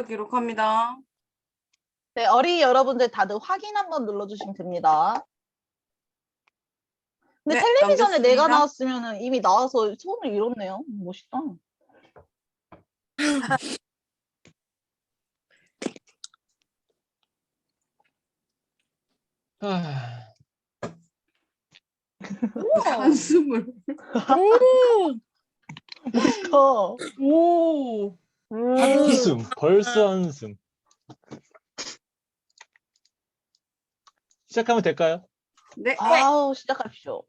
기록합니다. 네, 어린이 여러분들 다들 확인 한번 눌러주시면 됩니다. 근데 네, 텔레비전에 내가 넘겼습니다. 나왔으면 이미 나와서 소원을 이뤘네요. 멋있다. 우와. 한숨을. 멋있다. 오. 한숨, 벌써 한숨. 시작하면 될까요? 네. 아우, 시작합시오.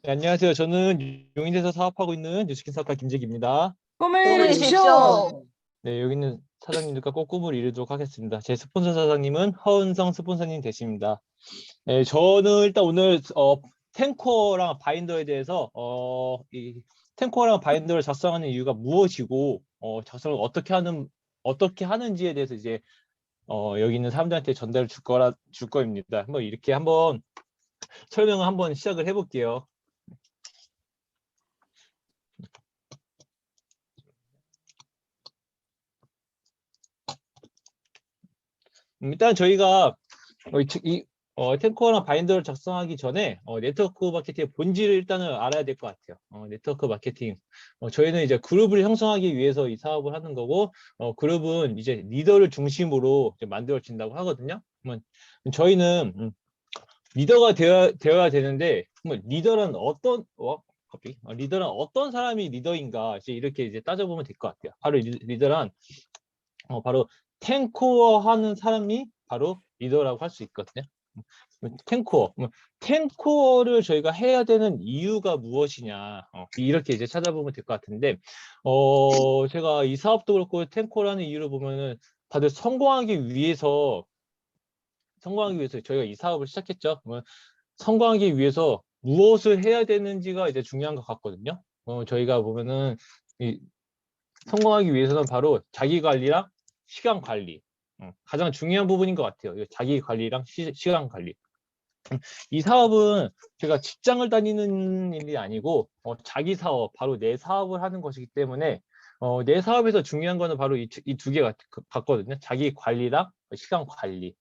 네, 안녕하세요. 저는 용인에서 사업하고 있는 뉴스킨 사업가 김재기입니다. 꿈을 꿈을 이루십시오. 이루십시오. 네, 여기 있는 사장님들과 꼭 꿈을 이루도록 하겠습니다. 제 스폰서 사장님은 허은성 스폰서님 되십니다. 네, 저는 일단 오늘 탱커랑 바인더에 대해서 이 탱커랑 바인더를 작성하는 이유가 무엇이고 작성을 어떻게 하는지에 대해서 이제 여기 있는 사람들한테 전달을 줄 거입니다. 한번 이렇게 한번 설명을 한번 시작을 해볼게요. 일단 저희가 탱커랑 바인더를 작성하기 전에 네트워크 마케팅의 본질을 일단은 알아야 될 것 같아요. 네트워크 마케팅. 저희는 이제 그룹을 형성하기 위해서 이 사업을 하는 거고, 그룹은 이제 리더를 중심으로 이제 만들어진다고 하거든요. 저희는 리더가 되어야 되는데, 리더는 리더란 어떤 사람이 리더인가 이렇게 이제 따져보면 될 것 같아요. 바로 리더란 바로 탱커 하는 사람이 바로 리더라고 할 수 있거든요. 탱커를 저희가 해야 되는 이유가 무엇이냐 이렇게 이제 찾아보면 될 것 같은데 제가 이 사업도 그렇고 탱커라는 이유를 보면은 다들 성공하기 위해서 저희가 이 사업을 시작했죠. 성공하기 위해서 무엇을 해야 되는지가 이제 중요한 것 같거든요. 저희가 보면은 성공하기 위해서는 바로 자기 관리랑 시간 관리 가장 중요한 부분인 것 같아요. 자기 관리랑 시간 관리. 이 사업은 제가 직장을 다니는 일이 아니고 자기 사업, 바로 내 사업을 하는 것이기 때문에 내 사업에서 중요한 거는 바로 이 두 개 같거든요. 자기 관리랑 시간 관리.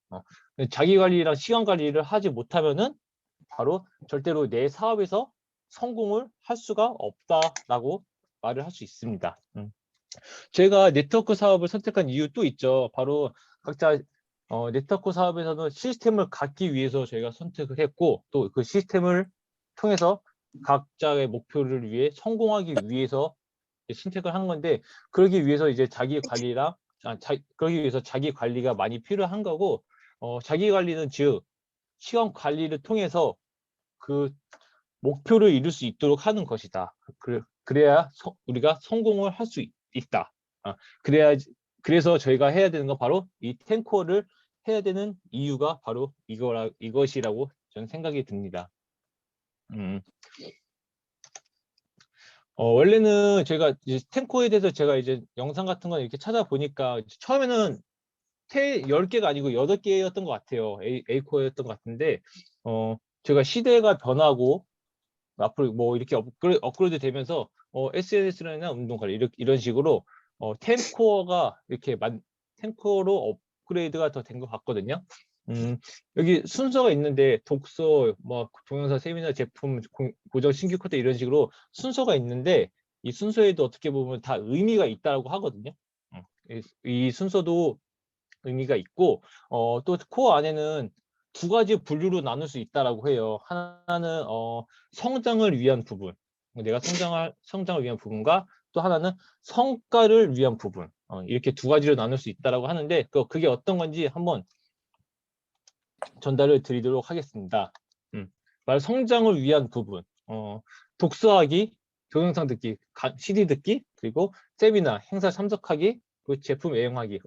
자기 관리랑 시간 관리를 하지 못하면은 바로 절대로 내 사업에서 성공을 할 수가 없다라고 말을 할 수 있습니다. 제가 네트워크 사업을 선택한 이유 또 있죠. 바로 각자 네트워크 사업에서는 시스템을 갖기 위해서 저희가 선택을 했고 또 그 시스템을 통해서 각자의 목표를 위해 성공하기 위해서 선택을 한 건데 그러기 위해서 이제 그러기 위해서 자기 관리가 많이 필요한 거고 자기 관리는 즉 시간 관리를 통해서 그 목표를 이룰 수 있도록 하는 것이다. 그래야 우리가 성공을 할 수 있다. 그래서 저희가 해야 되는 건 바로 이 탱커를 해야 되는 이유가 바로 이것이라고 저는 생각이 듭니다. 원래는 제가 이제 탱커에 대해서 제가 이제 영상 같은 거 이렇게 찾아보니까 처음에는 10개가 아니고 8개였던 것 같아요. A코어였던 것 같은데 제가 시대가 변하고 앞으로 뭐 이렇게 업그레이드 되면서 SNS나 운동관리 이런 식으로 탱코어가 이렇게 탱코어로 업그레이드가 더 된 것 같거든요. 여기 순서가 있는데 독서, 뭐 동영상, 세미나, 제품, 고정, 신규 코드 이런 식으로 순서가 있는데 이 순서에도 어떻게 보면 다 의미가 있다고 하거든요. 이 순서도 의미가 있고 또 코어 안에는 두 가지 분류로 나눌 수 있다라고 해요. 하나는 성장을 위한 부분, 내가 성장을 위한 부분과 또 하나는 성과를 위한 부분, 이렇게 두 가지로 나눌 수 있다라고 하는데 그게 어떤 건지 한번 전달을 드리도록 하겠습니다. 바로 성장을 위한 부분, 독서하기, 동영상 듣기, CD 듣기, 그리고 세미나, 행사 참석하기, 그 제품 애용하기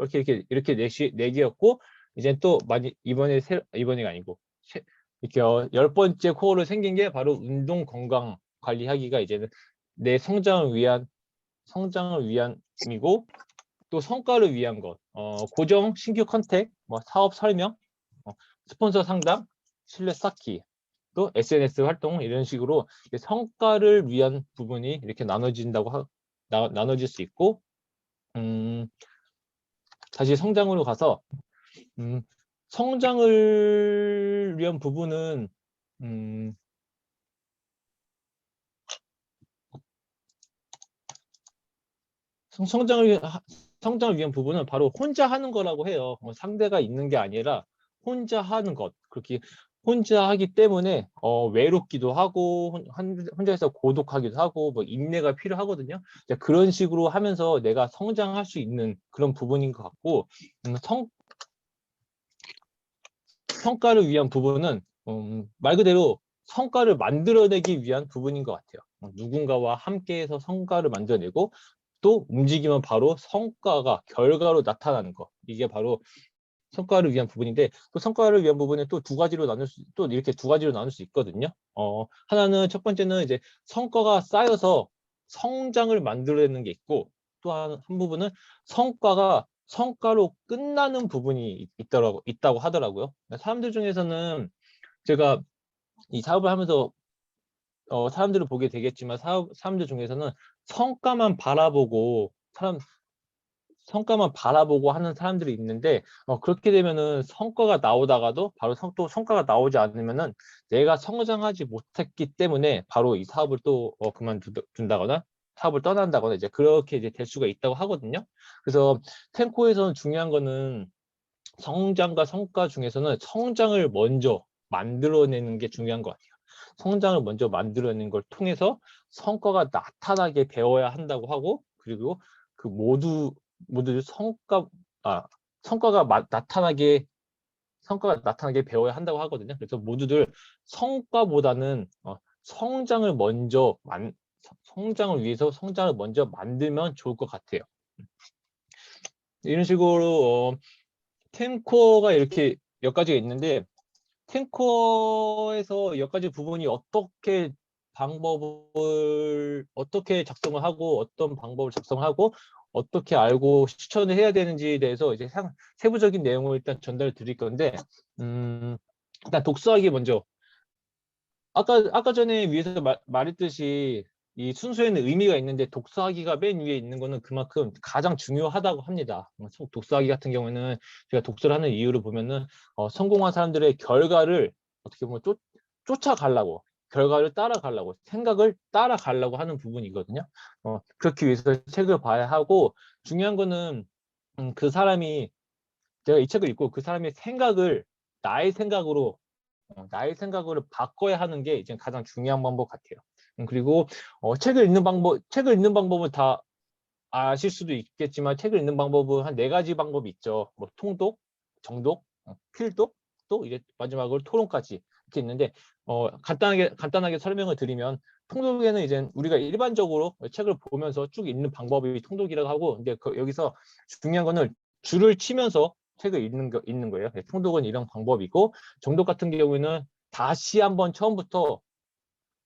이렇게 네 개였고 이제 또 이번에가 아니고 이렇게 10번째 코어로 생긴 게 바로 운동 건강 관리하기가 이제는 내 성장을 위함이고 또 성과를 위한 것, 고정 신규 컨택, 뭐 사업 설명, 스폰서 상담, 신뢰 쌓기, 또 SNS 활동 이런 식으로 성과를 위한 부분이 이렇게 나눠질 수 있고 다시 성장으로 가서 성장을 위한 부분은 성장을 위한 부분은 바로 혼자 하는 거라고 해요. 상대가 있는 게 아니라 혼자 하는 것. 그렇게 혼자 하기 때문에 외롭기도 하고 혼자서 고독하기도 하고 뭐 인내가 필요하거든요. 이제 그런 식으로 하면서 내가 성장할 수 있는 그런 부분인 것 같고 성과를 위한 부분은 말 그대로 성과를 만들어내기 위한 부분인 것 같아요. 누군가와 함께해서 성과를 만들어내고 또 움직이면 바로 성과가 결과로 나타나는 거. 이게 바로 성과를 위한 부분인데 또 성과를 위한 부분은 또 이렇게 두 가지로 나눌 수 있거든요. 하나는 첫 번째는 이제 성과가 쌓여서 성장을 만들어내는 게 있고 또 한 부분은 성과로 끝나는 부분이 있다고 하더라고요. 사람들 중에서는 제가 이 사업을 하면서 사람들을 보게 되겠지만 사람들 중에서는 성과만 바라보고 하는 사람들이 있는데 그렇게 되면은 성과가 나오다가도 바로 또 성과가 나오지 않으면은 내가 성장하지 못했기 때문에 바로 이 사업을 또 그만둔다거나 사업을 떠난다거나 이제 그렇게 이제 될 수가 있다고 하거든요. 그래서 탱코에서는 중요한 거는 성장과 성과 중에서는 성장을 먼저 만들어내는 게 중요한 것 같아요. 성장을 먼저 만들어내는 걸 통해서 성과가 나타나게 배워야 한다고 하고 그리고 그 모두 성과가 나타나게 배워야 한다고 하거든요. 그래서 모두들 성과보다는 성장을 위해서 성장을 먼저 만들면 좋을 것 같아요. 이런 식으로 탱커가 이렇게 몇 가지가 있는데 탱커에서 몇 가지 부분이 어떻게 작성을 하고 어떤 방법을 작성하고 어떻게 알고 실천을 해야 되는지에 대해서 이제 세부적인 내용을 일단 전달 드릴 건데 일단 독서하기 먼저 아까 전에 위에서 말했듯이 이 순서에는 의미가 있는데 독서하기가 맨 위에 있는 거는 그만큼 가장 중요하다고 합니다. 독서하기 같은 경우에는 제가 독서를 하는 이유를 보면은 성공한 사람들의 결과를 어떻게 보면 쫓아가려고 결과를 따라가려고 생각을 따라가려고 하는 부분이거든요. 그렇기 위해서 책을 봐야 하고 중요한 거는 그 사람이 제가 이 책을 읽고 그 사람의 생각을 나의 생각으로 바꿔야 하는 게 이제 가장 중요한 방법 같아요. 그리고 책을 읽는 방법은 다 아실 수도 있겠지만 책을 읽는 방법은 한 4가지 방법이 있죠. 뭐 통독, 정독, 필독, 또 이제 마지막으로 토론까지 이렇게 있는데 간단하게 설명을 드리면 통독에는 이제 우리가 일반적으로 책을 보면서 쭉 읽는 방법이 통독이라고 하고 근데 여기서 중요한 거는 줄을 치면서 책을 읽는 거예요. 통독은 이런 방법이고 정독 같은 경우에는 다시 한번 처음부터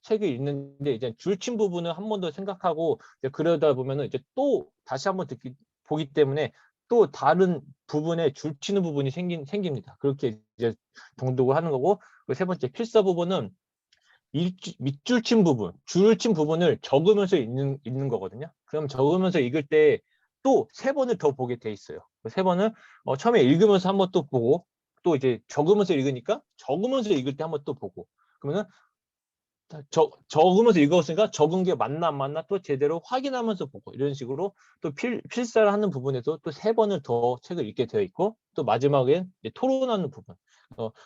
책을 읽는데 이제 줄친 부분을 한 번 더 생각하고 그러다 보면은 이제 또 다시 한번 보기 때문에 또 다른 부분에 줄치는 부분이 생깁니다. 그렇게 이제 정독을 하는 거고 세 번째 필사 부분은 밑줄 친 부분, 줄을 친 부분을 적으면서 읽는 거거든요. 그럼 적으면서 읽을 때 또 3번을 더 보게 돼 있어요. 3번은 처음에 읽으면서 한 번 또 보고 또 이제 적으면서 읽으니까 적으면서 읽을 때 한 번 또 보고 그러면은 적으면서 읽었으니까 적은 게 맞나 안 맞나 또 제대로 확인하면서 보고 이런 식으로 또 필사를 하는 부분에서 또 3번을 더 책을 읽게 되어 있고 또 마지막엔 이제 토론하는 부분.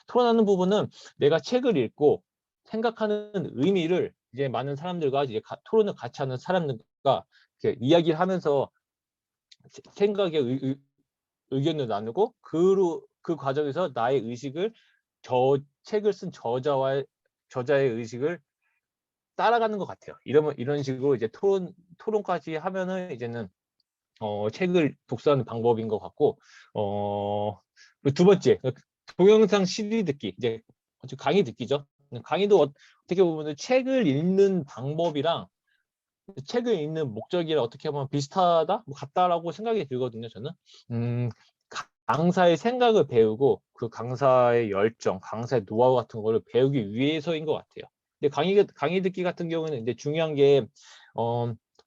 토론하는 부분은 내가 책을 읽고 생각하는 의미를 이제 많은 사람들과 이제 토론을 같이 하는 사람들과 이렇게 이야기를 하면서 생각의 의견을 나누고 그 과정에서 나의 의식을 책을 쓴 저자의 의식을 따라가는 것 같아요. 이런 식으로 이제 토론까지 하면은 이제는 책을 독서하는 방법인 것 같고 그리고 두 번째 동영상 CD 듣기 이제 강의 듣기죠. 강의도 어떻게 보면 책을 읽는 방법이랑 책을 읽는 목적이랑 어떻게 보면 비슷하다, 같다라고 생각이 들거든요. 저는 강사의 생각을 배우고 그 강사의 열정, 강사의 노하우 같은 거를 배우기 위해서인 것 같아요. 근데 강의 듣기 같은 경우는 이제 중요한 게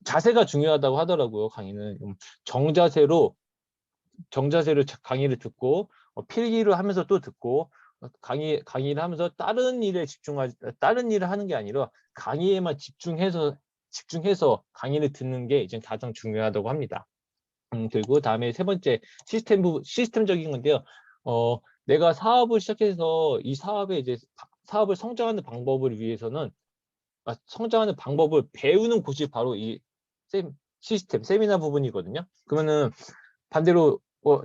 자세가 중요하다고 하더라고요. 강의는 정자세로 강의를 듣고 필기를 하면서 또 듣고 강의를 하면서 다른 일을 하는 게 아니라 강의에만 집중해서 강의를 듣는 게 이제 가장 중요하다고 합니다. 그리고 다음에 세 번째 시스템적인 건데요. 내가 사업을 시작해서 이 사업에 이제 사업을 성장하는 방법을 위해서는 성장하는 방법을 배우는 곳이 바로 이 세미나 부분이거든요. 그러면은 반대로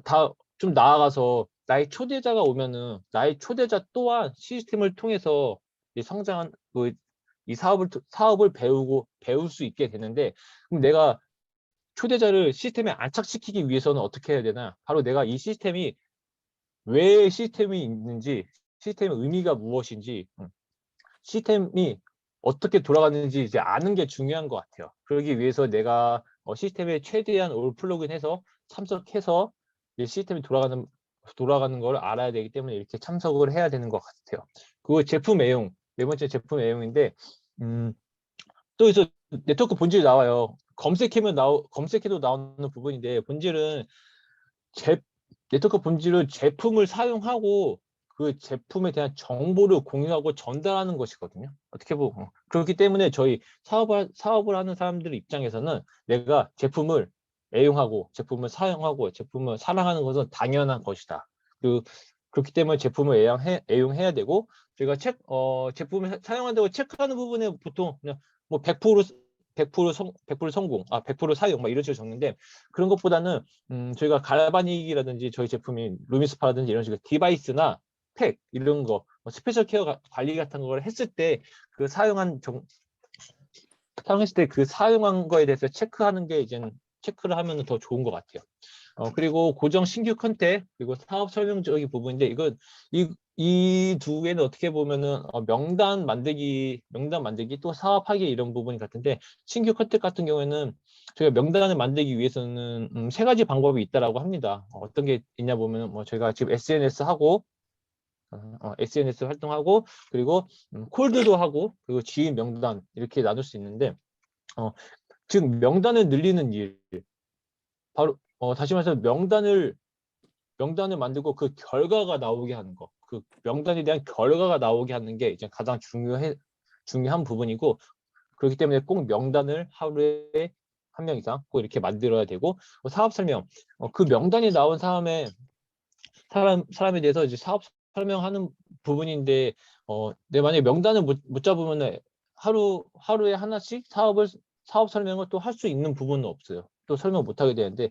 다 좀 나아가서 나의 초대자가 오면은 나의 초대자 또한 시스템을 통해서 이 성장한 이 사업을 배울 수 있게 되는데, 그럼 내가 초대자를 시스템에 안착시키기 위해서는 어떻게 해야 되나? 바로 내가 이 시스템이 왜 시스템이 있는지, 시스템의 의미가 무엇인지, 시스템이 어떻게 돌아가는지 이제 아는 게 중요한 것 같아요. 그러기 위해서 내가 시스템에 최대한 올 플러그인해서 참석해서 이 시스템이 돌아가는 걸 알아야 되기 때문에 이렇게 참석을 해야 되는 것 같아요. 그리고 제품 애용, 네 번째 제품 애용인데, 또 여기서 네트워크 본질이 나와요. 검색해도 나오는 부분인데, 본질은 네트워크 본질은 제품을 사용하고 그 제품에 대한 정보를 공유하고 전달하는 것이거든요. 어떻게 보면 그렇기 때문에 저희 사업을 하는 사람들 입장에서는 내가 제품을 애용하고 제품을 사용하고 제품을 사랑하는 것은 당연한 것이다. 그렇기 때문에 제품을 애용해야 되고, 저희가 제품을 사용한다고 체크하는 부분에 보통 그냥 뭐 100% 성공, 100% 사용 막 이런 식으로 적는데, 그런 것보다는 저희가 갈바닉이라든지 저희 제품인 루미스파라든지 이런 식으로 디바이스나 팩 이런 거 스페셜 케어 관리 같은 걸 했을 때 그 사용했을 때 그 사용한 거에 대해서 체크를 하면 더 좋은 것 같아요. 그리고 고정 신규 컨택, 그리고 사업 설명적인 부분인데, 이 두 개는 어떻게 보면은 명단 만들기 또 사업하기 이런 부분이 같은데, 신규 컨택 같은 경우에는 저희가 명단을 만들기 위해서는 세 가지 방법이 있다라고 합니다. 어떤 게 있냐 보면 저희가 지금 SNS 하고 SNS 활동하고, 그리고 콜드도 하고, 그리고 지인 명단 이렇게 나눌 수 있는데, 즉 명단을 늘리는 일, 바로 다시 말해서 명단을 만들고 그 결과가 나오게 하는 거, 그 명단에 대한 결과가 나오게 하는 게 이제 가장 중요한 부분이고, 그렇기 때문에 꼭 명단을 하루에 한 명 이상 꼭 이렇게 만들어야 되고, 사업 설명, 그 명단이 나온 사람에 대해서 이제 사업 설명하는 부분인데, 내가 만약에 명단을 못 잡으면 하루에 하나씩 사업 설명을 또 할 수 있는 부분은 없어요. 또 설명 못 하게 되는데,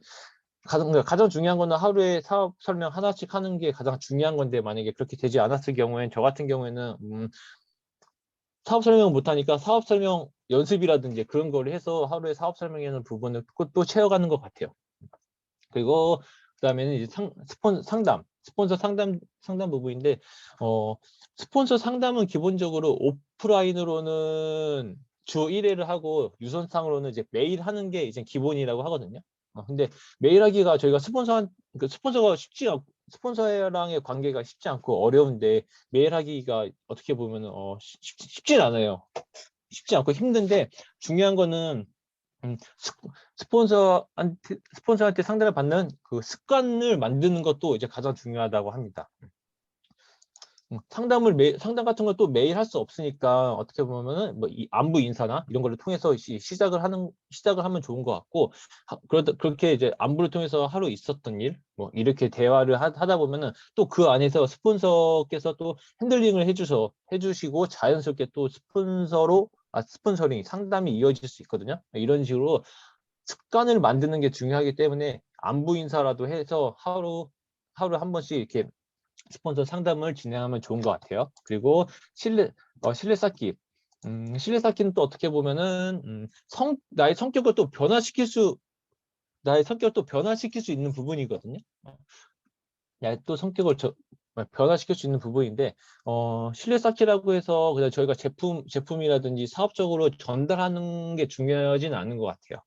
가장 중요한 거는 하루에 사업 설명 하나씩 하는 게 가장 중요한 건데, 만약에 그렇게 되지 않았을 경우엔 저 같은 경우에는 사업 설명을 못 하니까 사업 설명 연습이라든지 그런 걸 해서 하루에 사업 설명하는 부분을 또 채워가는 것 같아요. 그리고 그다음에는 이제 스폰서 상담 부분인데, 스폰서 상담은 기본적으로 오프라인으로는 주 1회를 하고 유선상으로는 이제 매일 하는 게 이제 기본이라고 하거든요. 근데 매일 하기가 저희가 스폰서랑의 관계가 쉽지 않고 어려운데, 매일 하기가 어떻게 보면 쉽진 않아요. 쉽지 않고 힘든데, 중요한 거는 스폰서한테 상담을 받는 그 습관을 만드는 것도 이제 가장 중요하다고 합니다. 상담 같은 걸 또 매일 할 수 없으니까 어떻게 보면은 이 안부 인사나 이런 거를 통해서 시작을 하면 좋은 것 같고, 그렇게 이제 안부를 통해서 하루 있었던 일 이렇게 대화를 하다 보면은 또 그 안에서 스폰서께서 또 핸들링을 해주시고 자연스럽게 또 스폰서링 상담이 이어질 수 있거든요. 이런 식으로 습관을 만드는 게 중요하기 때문에 안부 인사라도 해서 하루 한 번씩 이렇게 스폰서 상담을 진행하면 좋은 것 같아요. 그리고 신뢰 쌓기. 신뢰 쌓기는 또 어떻게 보면은 나의 성격을 또 변화시킬 수 있는 부분이거든요. 또 성격을 변화시킬 수 있는 부분인데, 신뢰 쌓기라고 해서 그냥 저희가 제품이라든지 사업적으로 전달하는 게 중요하진 않은 것 같아요.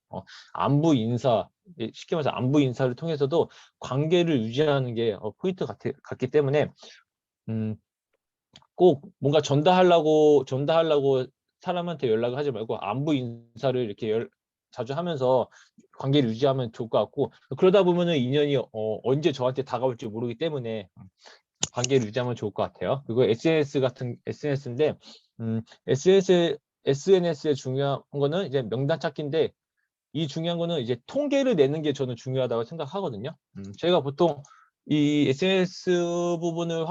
쉽게 말해서 안부 인사를 통해서도 관계를 유지하는 게 포인트 같기 때문에, 꼭 뭔가 전달하려고 사람한테 연락을 하지 말고 안부 인사를 이렇게 자주 하면서 관계를 유지하면 좋을 것 같고, 그러다 보면은 인연이 언제 저한테 다가올지 모르기 때문에 관계를 유지하면 좋을 것 같아요. 그리고 SNS 같은 SNS인데 SNS의 중요한 거는 이제 명단 찾기인데, 이 중요한 거는 이제 통계를 내는 게 저는 중요하다고 생각하거든요. 저희가 보통 이 SNS 부분을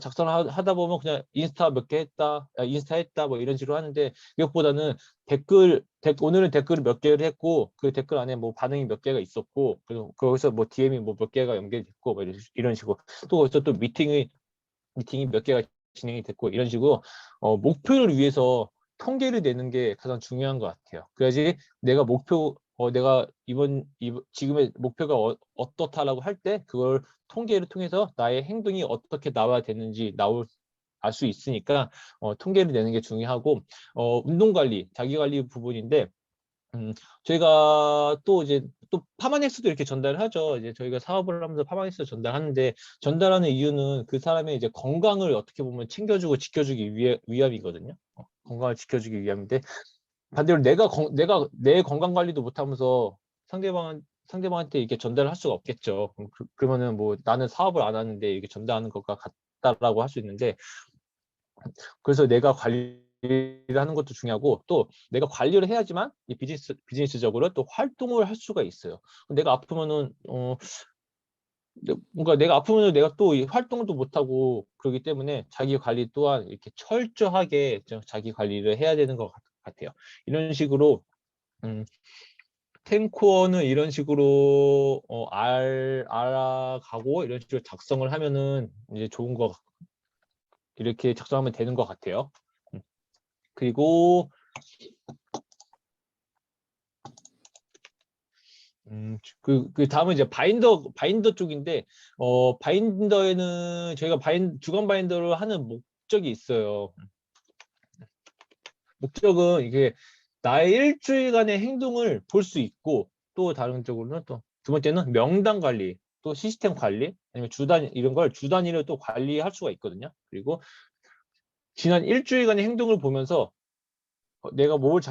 작성을 하다 보면 그냥 인스타 몇 개 했다, 인스타 했다, 뭐 이런 식으로 하는데, 이것보다는 오늘은 댓글을 몇 개를 했고, 그 댓글 안에 뭐 반응이 몇 개가 있었고, 그리고 거기서 뭐 DM이 뭐 몇 개가 연결됐고, 뭐 이런 식으로. 또 거기서 또 미팅이 몇 개가 진행이 됐고, 이런 식으로 목표를 위해서 통계를 내는 게 가장 중요한 것 같아요. 그래야지 내가 지금의 목표가 어떻다라고 할 때 그걸 통계를 통해서 나의 행동이 어떻게 나와야 되는지 알 수 있으니까 통계를 내는 게 중요하고, 운동 관리, 자기 관리 부분인데, 저희가 또 이제 또 파마넥스도 이렇게 전달을 하죠. 이제 저희가 사업을 하면서 파마넥스 전달하는데, 전달하는 이유는 그 사람의 이제 건강을 어떻게 보면 챙겨주고 지켜주기 위함이거든요. 건강을 지켜주기 위함인데, 반대로 내가 내 건강 관리도 못하면서 상대방한테 이렇게 전달을 할 수가 없겠죠. 그러면은 뭐 나는 사업을 안 하는데 이렇게 전달하는 것과 같다라고 할 수 있는데, 그래서 내가 관리를 하는 것도 중요하고, 또 내가 관리를 해야지만 이 비즈니스적으로 또 활동을 할 수가 있어요. 내가 아프면은 뭔가 내가 아프면 내가 또 이 활동도 못하고 그러기 때문에 자기 관리 또한 이렇게 철저하게 자기 관리를 해야 되는 것 같아요. 이런 식으로 템코어는 이런 식으로 알아가고 이런 식으로 작성을 하면은 이제 이렇게 작성하면 되는 것 같아요. 그리고 그 다음은 이제 바인더 쪽인데, 바인더에는 저희가 주간 바인더를 하는 목적이 있어요. 목적은 이게 나의 일주일간의 행동을 볼 수 있고, 또 다른 쪽으로는 또 두 번째는 명단 관리, 또 시스템 관리, 아니면 이런 걸 주 단위로 또 관리할 수가 있거든요. 그리고 지난 일주일간의 행동을 보면서 내가 뭘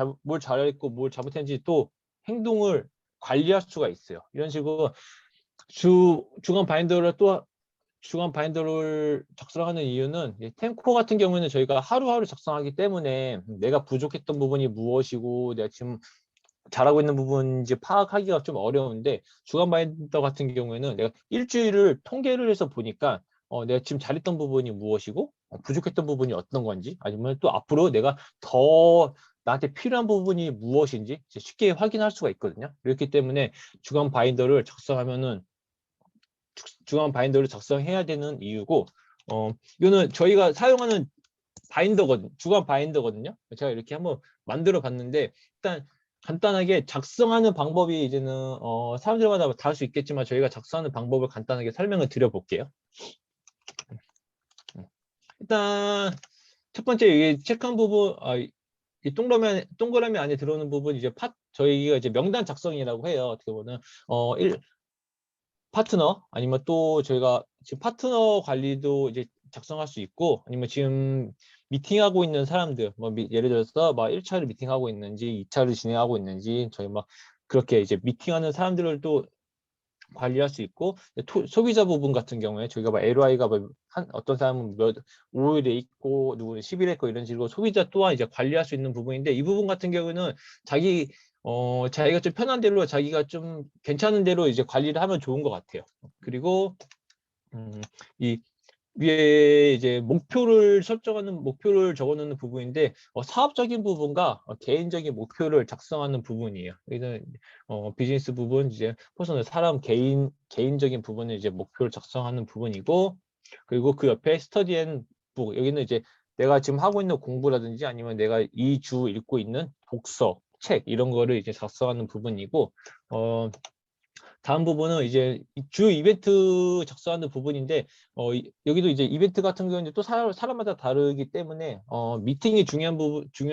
잘했고 뭘 잘못했는지 또 행동을 관리할 수가 있어요. 이런 식으로 주간 바인더를 작성하는 이유는, 템코 같은 경우에는 저희가 하루하루 작성하기 때문에 내가 부족했던 부분이 무엇이고 내가 지금 잘하고 있는 부분인지 파악하기가 좀 어려운데, 주간 바인더 같은 경우에는 내가 일주일을 통계를 해서 보니까 내가 지금 잘했던 부분이 무엇이고 부족했던 부분이 어떤 건지, 아니면 또 앞으로 내가 더 나한테 필요한 부분이 무엇인지 쉽게 확인할 수가 있거든요. 그렇기 때문에 주간 바인더를 작성해야 되는 이유고, 이거는 저희가 사용하는 주간 바인더거든요. 제가 이렇게 한번 만들어 봤는데, 일단 간단하게 작성하는 방법이 이제는 사람들마다 다를 수 있겠지만, 저희가 작성하는 방법을 간단하게 설명을 드려볼게요. 일단 첫 번째, 이게 체크한 부분, 이 동그라미 안에 들어오는 부분, 이제 저희가 이제 명단 작성이라고 해요. 어떻게 보면 파트너, 아니면 또 저희가 지금 파트너 관리도 이제 작성할 수 있고, 아니면 지금 미팅하고 있는 사람들, 예를 들어서 1차를 미팅하고 있는지 2차를 진행하고 있는지, 저희 그렇게 이제 미팅하는 사람들을 또 관리할 수 있고, 소비자 부분 같은 경우에 저희가 LOI가 어떤 사람은 5일에 있고 누구는 10일에 있고 이런 식으로 소비자 또한 이제 관리할 수 있는 부분인데, 이 부분 같은 경우는 자기가 좀 편한 대로, 자기가 좀 괜찮은 대로 이제 관리를 하면 좋은 것 같아요. 그리고 이 위에 이제 목표를 적어놓는 부분인데, 사업적인 부분과 개인적인 목표를 작성하는 부분이에요. 여기는 비즈니스 부분, 이제 퍼스널 사람 개인적인 부분을 이제 목표를 작성하는 부분이고, 그리고 그 옆에 스터디 앤 북, 여기는 이제 내가 지금 하고 있는 공부라든지 아니면 내가 이 주 읽고 있는 독서, 책 이런 거를 이제 작성하는 부분이고, 다음 부분은 이제 주 이벤트 작성하는 부분인데, 여기도 이제 이벤트 같은 경우는 또 사람마다 다르기 때문에 미팅이 중요한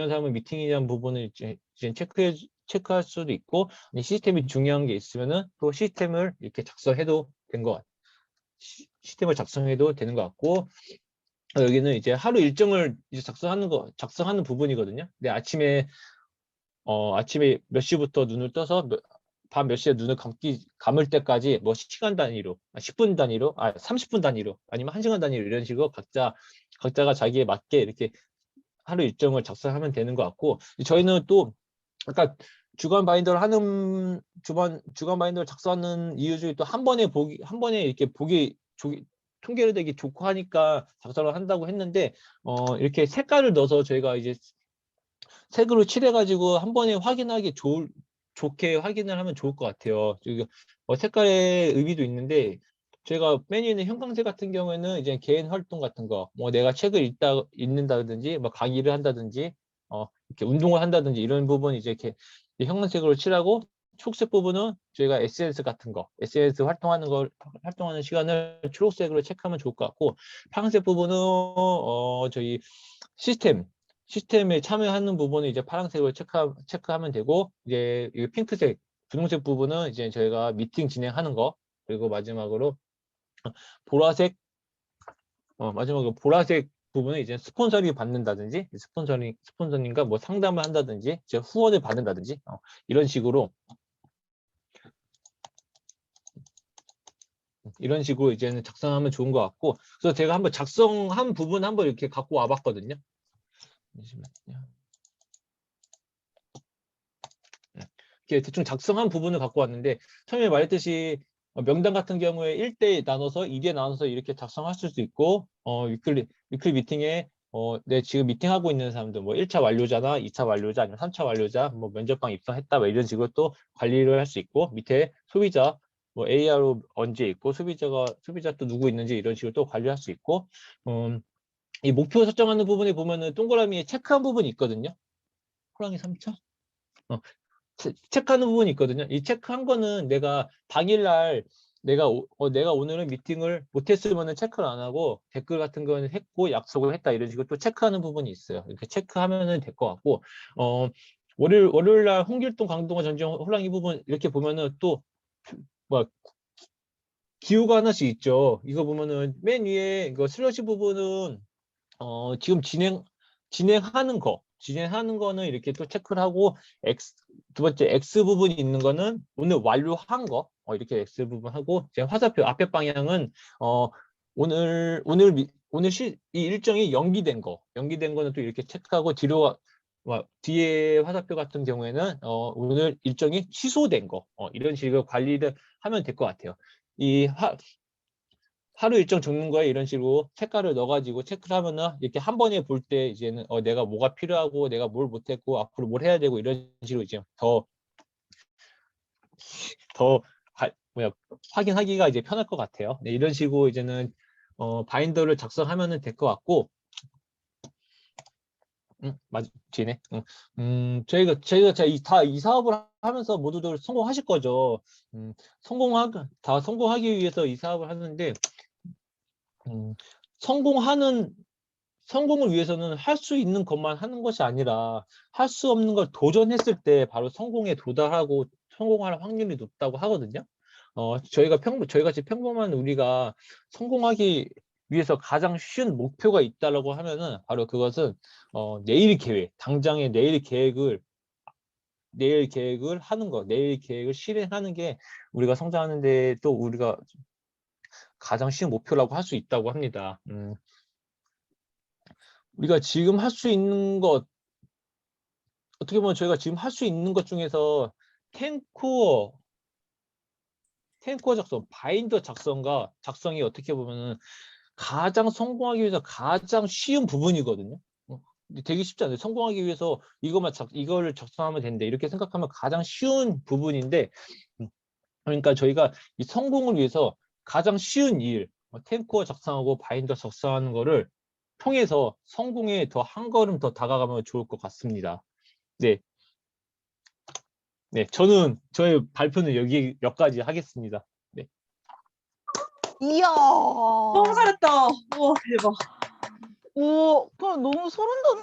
사람은 미팅이라는 부분을 이제 체크할 수도 있고, 시스템이 중요한 게 있으면은 또 시스템을 이렇게 시스템을 작성해도 되는 것 같고, 여기는 이제 하루 일정을 이제 작성하는 부분이거든요. 근데 아침에 아침에 몇 시부터 눈을 떠서 밤 몇 시에 눈을 감을 때까지 뭐 시간 단위로, 10분 단위로, 30분 단위로, 아니면 1시간 단위로 이런 식으로 각자가 자기에 맞게 이렇게 하루 일정을 작성하면 되는 것 같고, 저희는 또 아까 주간 바인더를 작성하는 이유 중에 또 한 번에 이렇게 통계로 되기 좋고 하니까 작성을 한다고 했는데, 이렇게 색깔을 넣어서 저희가 이제 색으로 칠해가지고 한 번에 확인하기 좋게 확인을 하면 좋을 것 같아요. 색깔의 의미도 있는데, 제가 메뉴에 있는 형광색 같은 경우에는 이제 개인 활동 같은 거, 뭐 내가 책을 읽는다든지, 뭐 강의를 한다든지, 이렇게 운동을 한다든지 이런 부분 이제 이렇게 형광색으로 칠하고, 초록색 부분은 저희가 SNS 같은 거, SNS 활동하는 시간을 초록색으로 체크하면 좋을 것 같고, 파란색 부분은 저희 시스템에 참여하는 부분은 이제 파란색으로 체크하면 되고, 이제 이 핑크색, 분홍색 부분은 이제 저희가 미팅 진행하는 거, 그리고 마지막으로 보라색 부분은 이제 스폰서링 받는다든지, 스폰서링과 뭐 상담을 한다든지, 이제 후원을 받는다든지, 이런 식으로 이제는 작성하면 좋은 것 같고, 그래서 제가 한번 작성한 부분 한번 이렇게 갖고 와봤거든요. 잠시만요. 이렇게 대충 작성한 부분을 갖고 왔는데, 처음에 말했듯이 명단 같은 경우에 1대 나눠서 2대 나눠서 이렇게 작성할 수도 있고, 위클리 미팅에 내 지금 미팅하고 있는 사람들, 뭐 1차 완료자나 2차 완료자 아니면 3차 완료자, 뭐 면접방 입성했다, 뭐 이런 식으로 또 관리를 할 수 있고, 밑에 소비자, 뭐 AR로 언제 있고, 소비자 또 누구 있는지 이런 식으로 또 관리할 수 있고, 이 목표 설정하는 부분에 보면은 동그라미에 체크한 부분이 있거든요. 호랑이 3차? 체크하는 부분이 있거든요. 이 체크한 거는 내가 당일날 내가 오늘은 미팅을 못했으면 체크를 안 하고 댓글 같은 거는 했고 약속을 했다 이런 식으로 또 체크하는 부분이 있어요. 이렇게 체크하면은 될 것 같고, 월요일날 홍길동, 강동원, 전지현, 호랑이 부분 이렇게 보면은 또 뭐 기호가 하나씩 있죠. 이거 보면은 맨 위에 이거 슬러시 부분은 지금 진행하는 거는 이렇게 또 체크를 하고, 두 번째 X 부분이 있는 거는 오늘 완료한 거, 이렇게 X 부분 하고, 제 화살표 앞에 방향은 오늘 이 일정이 연기된 거는 또 이렇게 체크하고, 뒤에 화살표 같은 경우에는 오늘 일정이 취소된 거, 이런 식으로 관리를 하면 될 것 같아요. 하루 일정 적는 거에 이런 식으로 색깔을 넣어가지고 체크를 하면은 이렇게 한 번에 볼 때 이제는 내가 뭐가 필요하고 내가 뭘 못했고 앞으로 뭘 해야 되고 이런 식으로 이제 더 확인하기가 이제 편할 것 같아요. 네, 이런 식으로 이제는 바인더를 작성하면은 될 것 같고, 맞지네. 저희가 다 이 사업을 하면서 모두들 성공하실 거죠. 다 성공하기 위해서 이 사업을 하는데, 성공을 위해서는 할 수 있는 것만 하는 것이 아니라 할 수 없는 걸 도전했을 때 바로 성공에 도달하고 성공할 확률이 높다고 하거든요. 저희가 같이 평범한 우리가 성공하기 위해서 가장 쉬운 목표가 있다라고 하면은 바로 그것은 당장의 내일 계획을 하는 거, 내일 계획을 실행하는 게 우리가 성장하는데 또 우리가 가장 쉬운 목표라고 할 수 있다고 합니다. 우리가 지금 할 수 있는 것, 어떻게 보면 저희가 지금 할 수 있는 것 중에서 탱코어 작성, 바인더 작성이 어떻게 보면은 가장 성공하기 위해서 가장 쉬운 부분이거든요. 근데 되게 쉽지 않아요. 성공하기 위해서 이거를 작성하면 된대 이렇게 생각하면 가장 쉬운 부분인데, 그러니까 저희가 이 성공을 위해서 가장 쉬운 일, 탱코어 작성하고 바인더 작성하는 거를 통해서 성공에 더 한 걸음 더 다가가면 좋을 것 같습니다. 네. 네, 저의 발표는 여기까지 하겠습니다. 네. 이야. 너무 잘했다. 우와, 대박. 오, 그럼 너무 소름 돋는